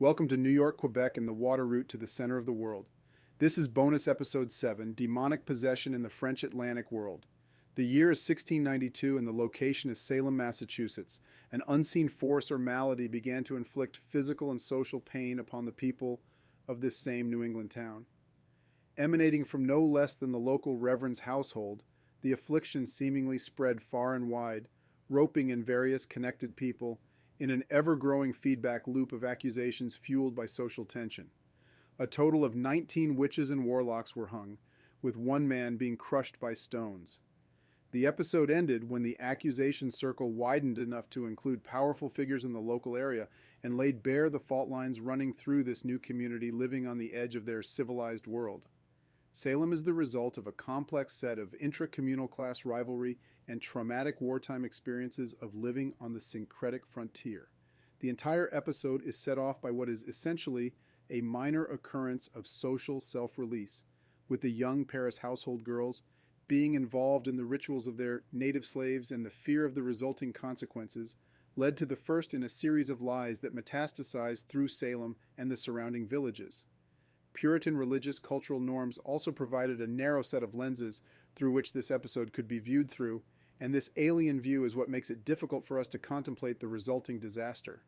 Welcome to New York, Quebec, and the water route to the center of the world. This is bonus episode 7, Demonic Possession in the French Atlantic World. The year is 1692 and the location is Salem, Massachusetts. An unseen force or malady began to inflict physical and social pain upon the people of this same New England town. Emanating from no less than the local reverend's household, the affliction seemingly spread far and wide, roping in various connected people in an ever-growing feedback loop of accusations fueled by social tension. A total of 19 witches and warlocks were hung, with one man being crushed by stones. The episode ended when the accusation circle widened enough to include powerful figures in the local area and laid bare the fault lines running through this new community living on the edge of their civilized world. Salem is the result of a complex set of intra-communal class rivalry and traumatic wartime experiences of living on the syncretic frontier. The entire episode is set off by what is essentially a minor occurrence of social self-release, with the young Paris household girls being involved in the rituals of their native slaves, and the fear of the resulting consequences led to the first in a series of lies that metastasized through Salem and the surrounding villages. Puritan religious cultural norms also provided a narrow set of lenses through which this episode could be viewed through, and this alien view is what makes it difficult for us to contemplate the resulting disaster.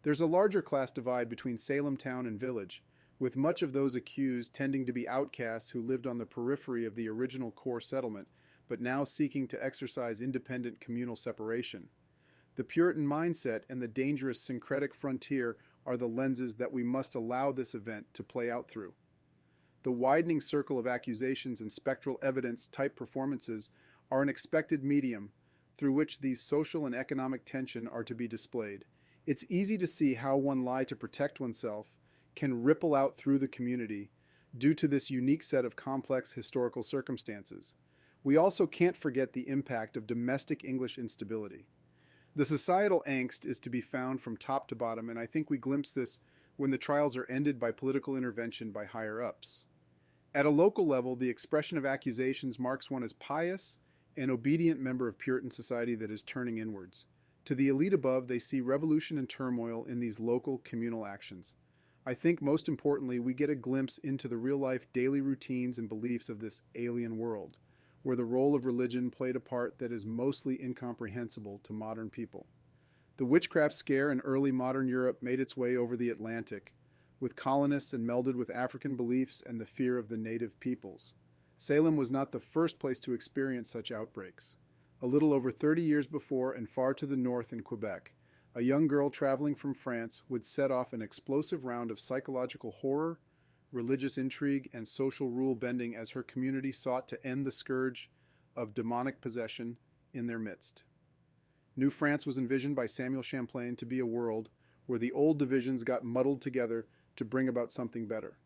There's a larger class divide between Salem town and village, with much of those accused tending to be outcasts who lived on the periphery of the original core settlement, but now seeking to exercise independent communal separation. The Puritan mindset and the dangerous syncretic frontier are the lenses that we must allow this event to play out through. The widening circle of accusations and spectral evidence type performances are an expected medium through which these social and economic tension are to be displayed. It's easy to see how one lie to protect oneself can ripple out through the community due to this unique set of complex historical circumstances. We also can't forget the impact of domestic English instability. The societal angst is to be found from top to bottom, and I think we glimpse this when the trials are ended by political intervention by higher-ups. At a local level, the expression of accusations marks one as pious and obedient member of Puritan society that is turning inwards. To the elite above, they see revolution and turmoil in these local communal actions. I think most importantly, we get a glimpse into the real-life daily routines and beliefs of this alien world, where the role of religion played a part that is mostly incomprehensible to modern people. The witchcraft scare in early modern Europe made its way over the Atlantic, with colonists and melded with African beliefs and the fear of the native peoples. Salem was not the first place to experience such outbreaks. A little over 30 years before, and far to the north in Quebec, a young girl traveling from France would set off an explosive round of psychological horror, religious intrigue, and social rule bending as her community sought to end the scourge of demonic possession in their midst. New France was envisioned by Samuel Champlain to be a world where the old divisions got muddled together to bring about something better.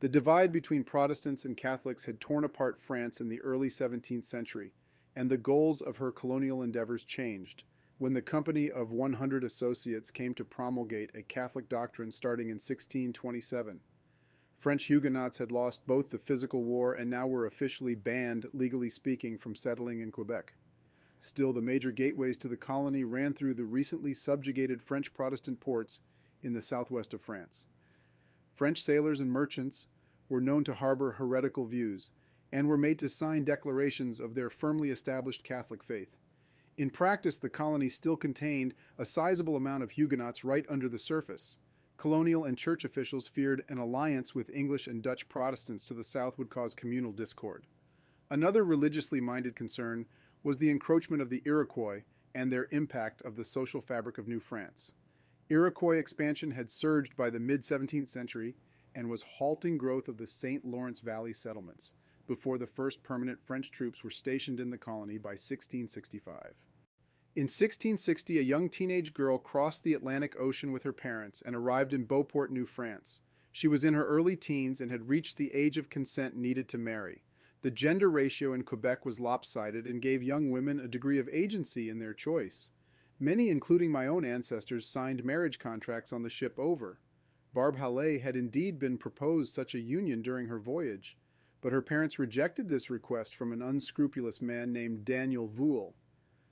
The divide between Protestants and Catholics had torn apart France in the early 17th century, and the goals of her colonial endeavors changed when the Company of 100 Associates came to promulgate a Catholic doctrine starting in 1627. French Huguenots had lost both the physical war and now were officially banned, legally speaking, from settling in Quebec. Still, the major gateways to the colony ran through the recently subjugated French Protestant ports in the southwest of France. French sailors and merchants were known to harbor heretical views and were made to sign declarations of their firmly established Catholic faith. In practice, the colony still contained a sizable amount of Huguenots right under the surface. Colonial and church officials feared an alliance with English and Dutch Protestants to the south would cause communal discord. Another religiously minded concern was the encroachment of the Iroquois and their impact of the social fabric of New France. Iroquois expansion had surged by the mid-17th century and was halting growth of the St. Lawrence Valley settlements before the first permanent French troops were stationed in the colony by 1665. In 1660, a young teenage girl crossed the Atlantic Ocean with her parents and arrived in Beauport, New France. She was in her early teens and had reached the age of consent needed to marry. The gender ratio in Quebec was lopsided and gave young women a degree of agency in their choice. Many, including my own ancestors, signed marriage contracts on the ship over. Barbe Halley had indeed been proposed such a union during her voyage, but her parents rejected this request from an unscrupulous man named Daniel Voule.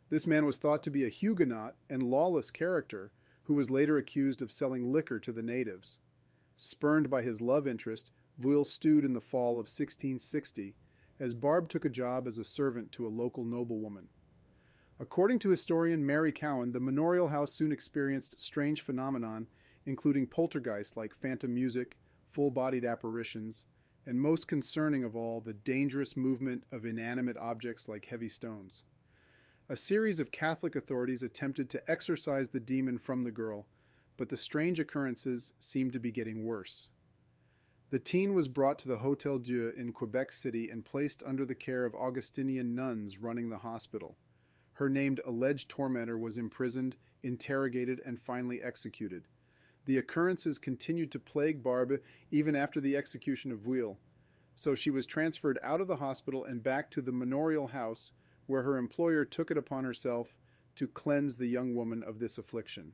This man was thought to be a Huguenot and lawless character, who was later accused of selling liquor to the natives. Spurned by his love interest, Vuil stewed in the fall of 1660, as Barbe took a job as a servant to a local noblewoman. According to historian Mari Cowan, the manorial house soon experienced strange phenomenon, including poltergeists like phantom music, full-bodied apparitions, and most concerning of all, the dangerous movement of inanimate objects like heavy stones. A series of Catholic authorities attempted to exorcise the demon from the girl, but the strange occurrences seemed to be getting worse. The teen was brought to the Hôtel Dieu in Quebec City and placed under the care of Augustinian nuns running the hospital. Her named alleged tormentor was imprisoned, interrogated, and finally executed. The occurrences continued to plague Barbe even after the execution of Vuil, so she was transferred out of the hospital and back to the manorial house, where her employer took it upon herself to cleanse the young woman of this affliction.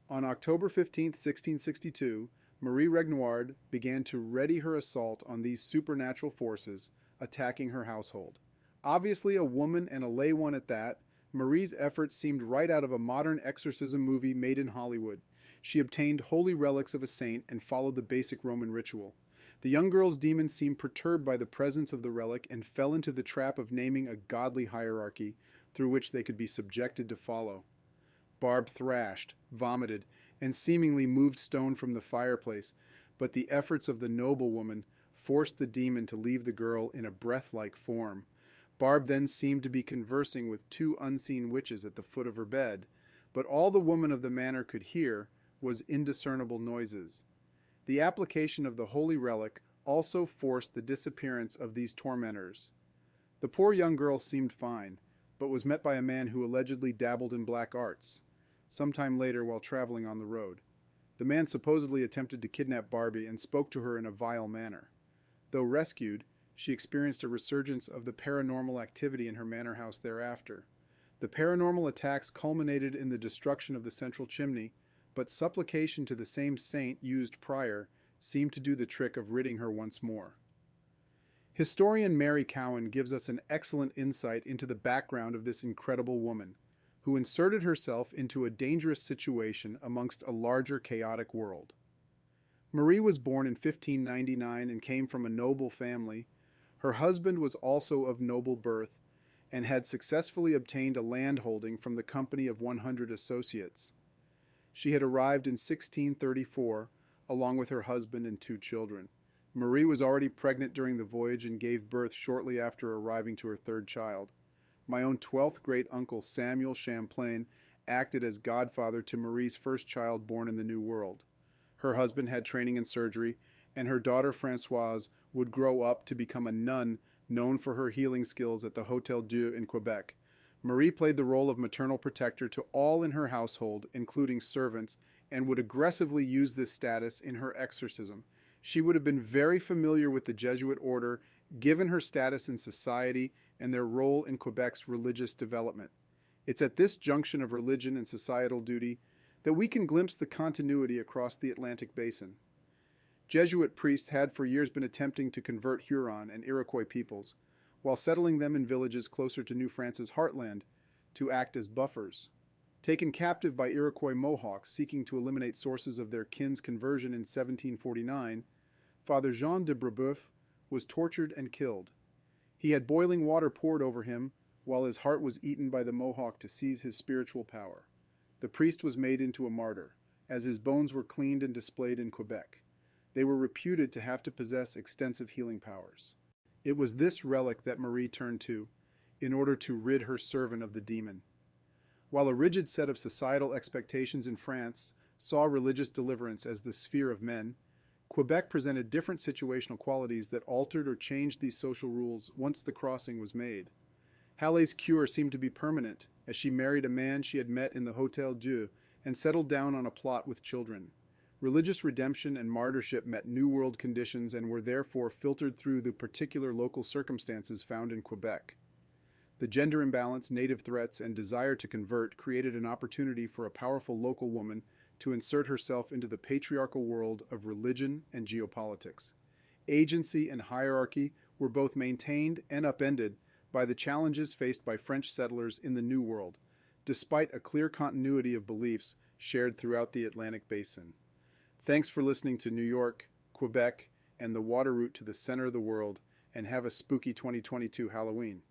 On October 15, 1662, Marie Regnoard began to ready her assault on these supernatural forces attacking her household. Obviously a woman and a lay one at that, Marie's efforts seemed right out of a modern exorcism movie made in Hollywood. She obtained holy relics of a saint and followed the basic Roman ritual. The young girl's demons seemed perturbed by the presence of the relic and fell into the trap of naming a godly hierarchy through which they could be subjected to follow. Barbe thrashed, vomited, and seemingly moved stone from the fireplace, but the efforts of the noblewoman forced the demon to leave the girl in a breath-like form. Barbe then seemed to be conversing with two unseen witches at the foot of her bed, but all the woman of the manor could hear was indiscernible noises. The application of the holy relic also forced the disappearance of these tormentors. The poor young girl seemed fine, but was met by a man who allegedly dabbled in black arts, sometime later while traveling on the road. The man supposedly attempted to kidnap Barbie and spoke to her in a vile manner. Though rescued, she experienced a resurgence of the paranormal activity in her manor house thereafter. The paranormal attacks culminated in the destruction of the central chimney, but supplication to the same saint used prior seemed to do the trick of ridding her once more. Historian Mari Cowan gives us an excellent insight into the background of this incredible woman, who inserted herself into a dangerous situation amongst a larger chaotic world. Marie was born in 1599 and came from a noble family. Her husband was also of noble birth and had successfully obtained a land holding from the Company of 100 Associates. She had arrived in 1634, along with her husband and two children. Marie was already pregnant during the voyage and gave birth shortly after arriving to her third child. My own 12th great-uncle Samuel Champlain acted as godfather to Marie's first child born in the New World. Her husband had training in surgery, and her daughter Françoise would grow up to become a nun known for her healing skills at the Hôtel Dieu in Quebec. Marie played the role of maternal protector to all in her household, including servants, and would aggressively use this status in her exorcism. She would have been very familiar with the Jesuit order, given her status in society and their role in Quebec's religious development. It's at this junction of religion and societal duty that we can glimpse the continuity across the Atlantic Basin. Jesuit priests had for years been attempting to convert Huron and Iroquois peoples, while settling them in villages closer to New France's heartland to act as buffers. Taken captive by Iroquois Mohawks seeking to eliminate sources of their kin's conversion in 1749, Father Jean de Brebeuf was tortured and killed. He had boiling water poured over him, while his heart was eaten by the Mohawk to seize his spiritual power. The priest was made into a martyr, as his bones were cleaned and displayed in Quebec. They were reputed to have to possess extensive healing powers. It was this relic that Marie turned to, in order to rid her servant of the demon. While a rigid set of societal expectations in France saw religious deliverance as the sphere of men, Quebec presented different situational qualities that altered or changed these social rules once the crossing was made. Hallay's cure seemed to be permanent, as she married a man she had met in the Hôtel Dieu and settled down on a plot with children. Religious redemption and martyrship met New World conditions and were therefore filtered through the particular local circumstances found in Quebec. The gender imbalance, native threats, and desire to convert created an opportunity for a powerful local woman to insert herself into the patriarchal world of religion and geopolitics. Agency and hierarchy were both maintained and upended by the challenges faced by French settlers in the New World. Despite a clear continuity of beliefs, shared throughout the Atlantic Basin. Thanks for listening to New York, Quebec, and the water route to the center of the world, and have a spooky 2022 Halloween.